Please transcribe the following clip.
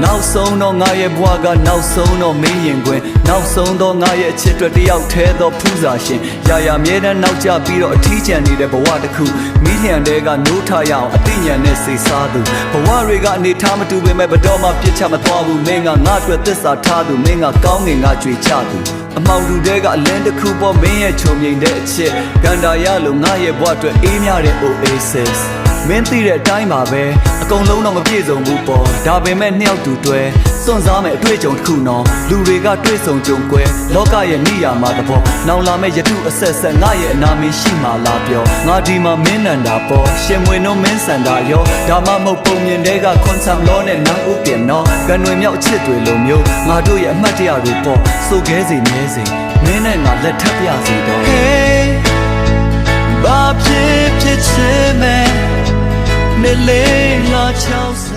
နောက်ဆုံးတော့ငါရဲ့ဘဝကနောက်ဆုံးတော့မင်းရင်ခွင်နောက်ဆုံးတော့ငါရဲ့အချစ်တွေတယောက်ထဲသောဖူးစာရှင်ရာရာမြဲတမ်းနောက်ကျပြီးတော့အထီးကျန်နေတဲ့ဘဝတစ်ခုမိလျံတွေကနိုးထရအောင်အသိဉာဏ်နဲ့စိတ်စားသူဘဝတွေကအနေထားမတူပေမဲ့ဘတော်မှပြစ်ချမသွားဘူးမင်းကငါ့အတွက်သစ္စာထားသူမင်းကကောင်းငင်ငါကြွေချသူအမောင်လူတွေကအလင်းတစ်ခုပေါ်မင်းရဲ့ချုံမြိန်တဲ့အချစ်ကန္တာရလို့ငါရဲ့ဘဝအတွက်အေးမြတဲ့ Oasisမင်းသိတဲ့အတိုင်းပါပဲအကုန်လုံးတော့မပြည့်စုံဘူးပေါ့ဒါပေမဲ့နှစ်ယောက်တူတွဲစွန့်စားမဲ့အတွေ့အကြုံတစ်ခုနော်လူတွေကတွေ့ဆုံကြုံကွဲလောကရဲ့နေရာမှာတဘောနောင်လာမဲ့ယတုအဆက်ဆက်ငါရဲ့အနာမင်းရှိမှလားပြောငါဒီမှာမင်းနန္တာပေါ့ရှင်မွေနှုံးမင်းစန္ဒာရောဒါမှမဟုတ်ပုံမြင်တွေကခွန်ဆမ်လောနဲ့နန်းဦးပြင်နော်ကံတွေမြောက်အချစ်တွေလိုမျိုးငါတို့ရဲ့အမှတ်တရတွေပေါ့စိုးခဲစီမြဲစီမင်းနဲ့ငါလက်ထပ်ပြစီတော့ Hey ဘာဖြစ်ဖြစ်ချင်မဲ့နေလေလာချောင်း